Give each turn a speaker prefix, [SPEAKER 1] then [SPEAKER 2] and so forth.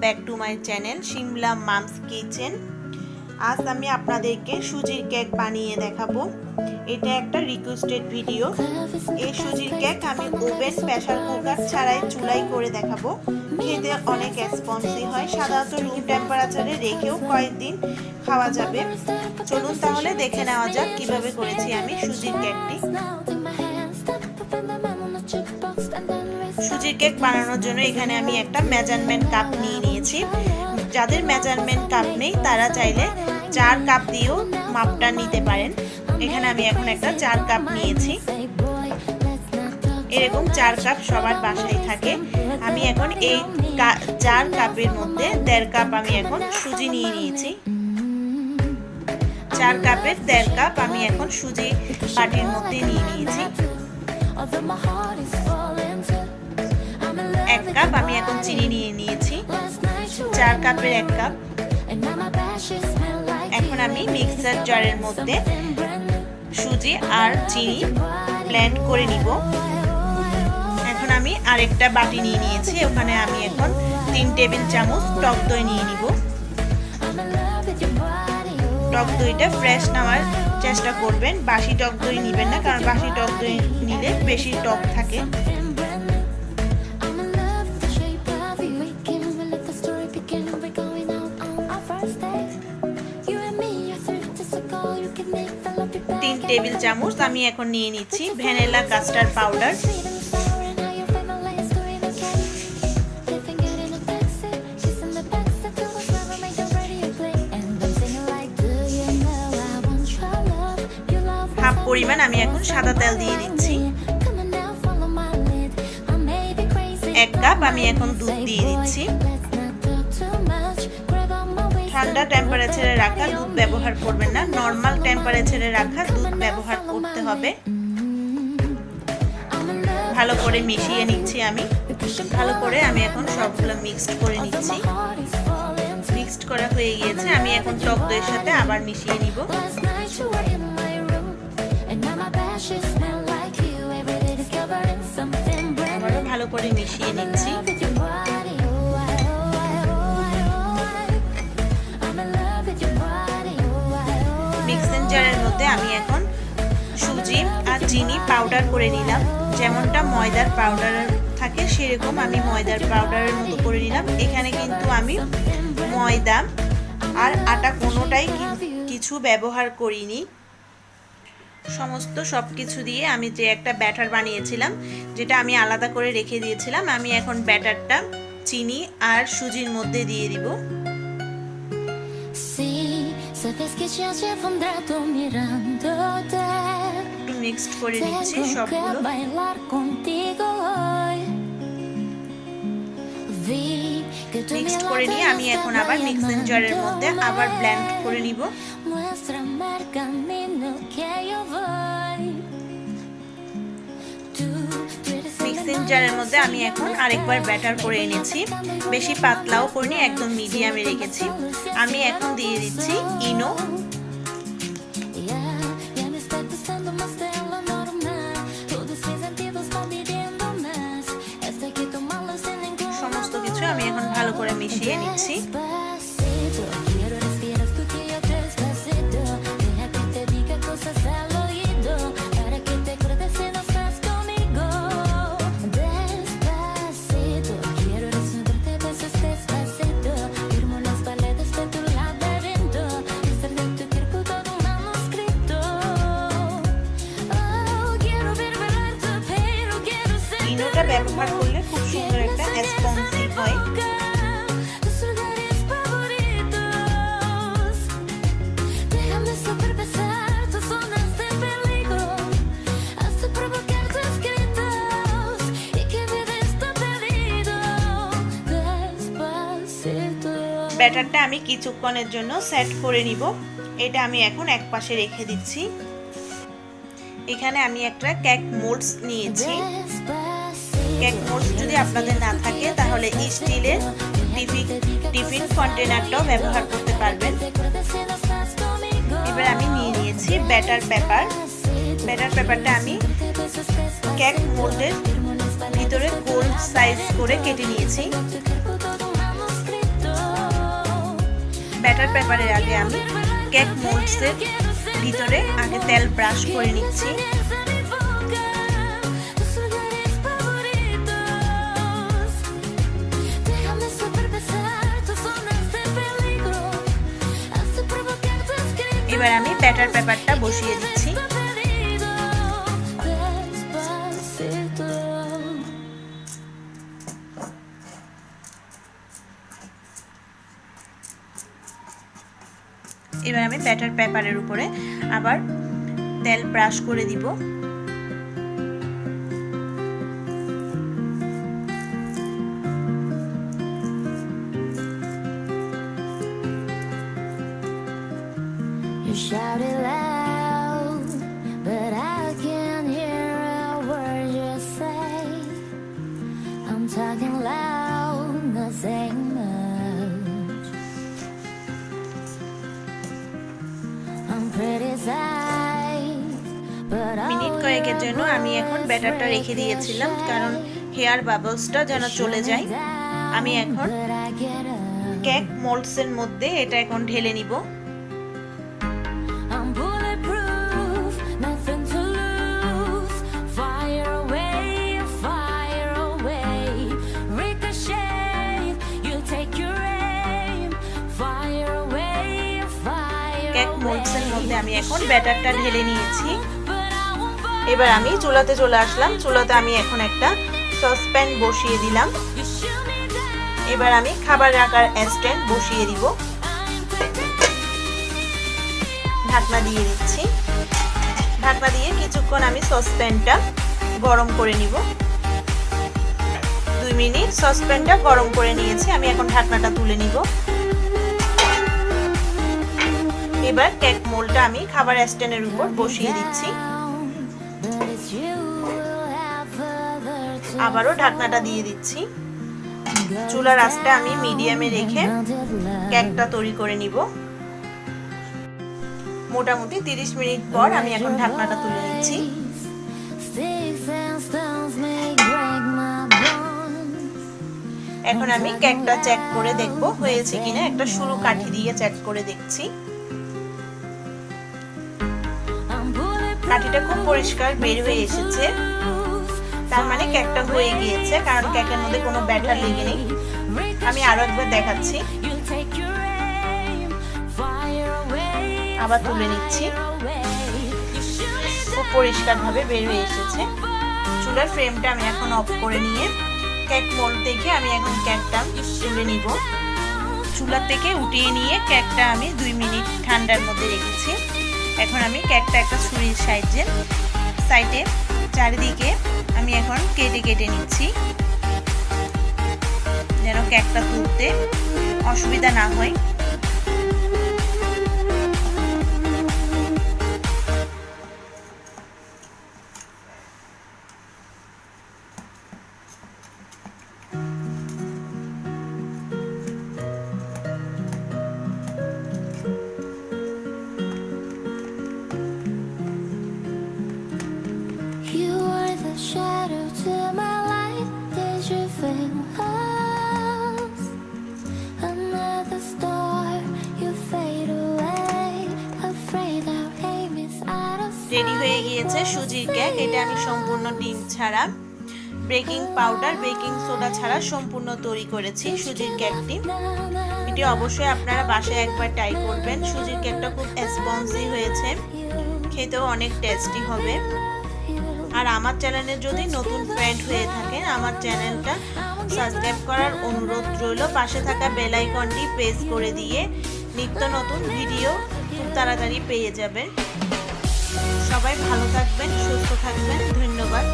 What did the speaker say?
[SPEAKER 1] Back to my channel Shimla mum's kitchen. আজ আমি আপনাদেরকে সুজির কেক বানিয়ে দেখাবো। এটা একটা রিকোয়েস্টেড ভিডিও। এই সুজির কেক আমি ওভেন প্রেসার কুকার ছাড়াই চুলায় করে দেখাবো। খেতে অনেক স্পঞ্জি হয়, সাধারণত রুম টেম্পারেচারে রেখেও কয়েকদিন খাওয়া যাবে। চলুন তাহলে দেখে নেওয়া যাক কিভাবে করেছি আমি সুজির কেকটি। সুজির কেক বানানোর জন্য এখানে আমি একটা মেজারমেন্ট কাপ নিয়ে নিয়েছি। যাদের মেজারমেন্ট কাপ নেই তারা চাইলে 4 কাপ দিয়েও মাপটা নিতে পারেন। এখানে আমি এখন একটা 4 কাপ নিয়েছি। এরকম 4 কাপ সবার বাসায় থাকে। আমি এখন এই 4 কাপের মধ্যে 1.5 কাপ আমি এখন সুজি নিয়ে নিয়েছি। 4 কাপের 1.5 কাপ আমি এখন সুজি বাটির মধ্যে নিয়ে নিয়েছি। 1 কাপ আমি এখন চিনি নিয়ে নিয়েছি। 4 কাপের 1 কাপ। এখন আমি মিক্সার জারের মধ্যে সুজি আর চিনি ব্লেন্ড করে নিব। এখন আমি আরেকটা বাটি নিয়ে নিয়েছি। ওখানে আমি এখন 3 টেবিল চামচ টক দই নিয়ে নিব। টক দইটা ফ্রেশ নেওয়ার চেষ্টা করবেন, বাসি টক দই নেবেন না, কারণ বাসি টক দই নিলে বেশি টক থাকে। তিন টেবিল চামচ আমি এখন নিয়ে নিচ্ছি ভ্যানিলা কাস্টার্ড পাউডার। হাফ পরিমাণ আমি এখন সাদা তেল দিয়ে দিচ্ছি। 1 কাপ আমি এখন দুধ দিয়ে দিচ্ছি। ঠান্ডা টেম্পারেচারে রাখা দুধ ব্যবহার করবেন না, নরমাল টেম্পারেচারে রাখা দুধ ব্যবহার করতে হবে। ভালো করে মিশিয়ে নিচ্ছি আমি। ভালো করে আমি এখন সবগুলো মিক্সড করে নিচ্ছি। মিক্সড করা হয়ে গিয়েছে। আমি এখন টক দইয়ের সাথে আবার মিশিয়ে নিব। আবারও ভালো করে মিশিয়ে নিচ্ছি। মিক্সিং জারের মধ্যে আমি এখন সুজি আর চিনি পাউডার করে নিলাম। যেমনটা ময়দার পাউডার থাকে সেরকম আমি ময়দার পাউডারের মতো করে নিলাম। এখানে কিন্তু আমি ময়দা আর আটা কোনোটাই কিছু ব্যবহার করিনি। সমস্ত সব কিছু দিয়ে আমি যে একটা ব্যাটার বানিয়েছিলাম, যেটা আমি আলাদা করে রেখে দিয়েছিলাম, আমি এখন ব্যাটারটা চিনি আর সুজির মধ্যে দিয়ে দিব। একটু মিক্সড করে নিচ্ছি সবগুলো। মিক্সড করে নিয়ে আমি এখন আবার মিক্সিং জারের মধ্যে আবার ব্লেন্ড করে নিব। মিক্সিং জারের মধ্যে আমি এখন আরেকবার ব্যাটার করে এনেছি। বেশি পাতলাও করিনি, একদম মিডিয়ামে রেখেছি। আমি এখন দিয়ে দিচ্ছি ইনো। সমস্ত কিছু আমি এখন ভালো করে মিশিয়ে নিচ্ছি। ইনোটা ব্যবহার করলে খুব সুন্দর একটা স্পঞ্জি হয়। ব্যাটারটা আমি কিছুক্ষণের জন্য সেট করে নিব। এটা আমি এখন এক পাশে রেখে দিচ্ছি। এখানে আমি একটা কেক মোল্ডস নিয়েছি। কেক মোল্ডস যদি আপনাদের না থাকে তাহলে স্টিলের টিফিন কন্টেনারটাও ব্যবহার করতে পারবেন। এবার আমি নিয়ে নিয়েছি ব্যাটার পেপার। ব্যাটার পেপারটা আমি কেক মোল্ডের ভিতরে গোল সাইজ করে কেটে নিয়েছি। ব্যাটার পেপারের আগে আমি কেক মোল্ডসের ভিতরে আগে তেল ব্রাশ করে নিচ্ছি। এবার আমি ব্যাটার পেপারটা বসিয়ে দিচ্ছি। এবার আমি ব্যাটার পেপারের উপরে আবার তেল ব্রাশ করে দিব।
[SPEAKER 2] Shout it loud, but I can't hear a word you say. I'm talking loud, not saying much. I'm criticized, but
[SPEAKER 1] minute কয়েকের জন্য আমি এখন ব্যাটারটা রেখে দিয়েছিলাম, কারণ হেয়ার বাবলসটা যেন চলে যায়। আমি এখন কেক মোল্ডসের মধ্যে এটা এখন ঢেলে নিব। কেক মোল্ডসের মধ্যে আমি এখন ব্যাটারটা ঢেলে নিয়েছি। এবার আমি চুলাতে চলে আসলাম। চুলাতে আমি এখন একটা সসপ্যান বসিয়ে দিলাম। এবার আমি খাবার রাখার স্ট্যান্ড বসিয়ে দিব। ঢাকনা দিয়ে দিচ্ছি। ঢাকনা দিয়ে কিছুক্ষণ আমি সসপ্যানটা গরম করে নিব। 2 মিনিট সসপ্যানটা গরম করে নিয়েছি। আমি এখন ঢাকনাটা তুলে নিব। এবার কেক মোল্ডটা আমি খাবার স্ট্যান্ডের উপর বসিয়ে দিচ্ছি। আবারও ঢাকনাটা দিয়ে দিচ্ছি। চুলার আঁচটা আমি মিডিয়ামে রেখে কেকটা তৈরি করে নিব। মোটামুটি 30 মিনিট পর আমি এখন ঢাকনাটা তুলে নিচ্ছি। এখন আমি কেকটা চেক করে দেখব হয়েছে কিনা। একটা সরু কাঠি দিয়ে চেক করে দেখছি। কাঠিটা খুব পরিষ্কার বের হয়ে এসেছে, তার মানে কেকটা হয়ে গিয়েছে, কারণ কেকের মধ্যে কোনো ব্যাটার লেগে নেই। আমি আরো একবার দেখাচ্ছি। আবার তুলে নিচ্ছি। খুব পরিষ্কার ভাবে বের হয়ে এসেছে। চুলার ফ্লেমটা আমি এখন অফ করে নিয়ে কেক মোল্ড থেকে আমি এখন কেকটা তুলে নিব। চুলা থেকে উঠিয়ে নিয়ে কেকটা আমি 2 মিনিট ঠান্ডার মধ্যে রেখেছি। এখন আমি কেকটা একটা ছুরির সাইডে চারিদিকে আমি এখন কেটে কেটে নিচ্ছি, যেন কেকটা তুলতে অসুবিধা না হয়।
[SPEAKER 2] shadow to my light. Did you feel us? Another star, you fade away. Afraid our aim is out of sight.
[SPEAKER 1] Ready হয়ে গিয়েছে সুজির কেক। এটা আমি সম্পূর্ণ ডিম ছাড়া, বেকিং পাউডার, বেকিং সোডা ছাড়া সম্পূর্ণ তৈরি করেছি সুজির কেকটি। এটি অবশ্যই আপনারা বাসায় একবার ট্রাই করবেন। সুজির কেকটা খুব স্পঞ্জি হয়েছে, খেতেও অনেক টেস্টি হবে। আর আমার চ্যানেলে যদি নতুন ফ্রেন্ড হয়ে থাকেন, আমার চ্যানেলটা সাবস্ক্রাইব করার অনুরোধ রইল। পাশে থাকা বেল আইকনটি প্রেস করে দিয়ে নিত্য নতুন ভিডিও খুব তাড়াতাড়ি পেয়ে যাবেন। সবাই ভালো থাকবেন, সুস্থ থাকবেন। ধন্যবাদ।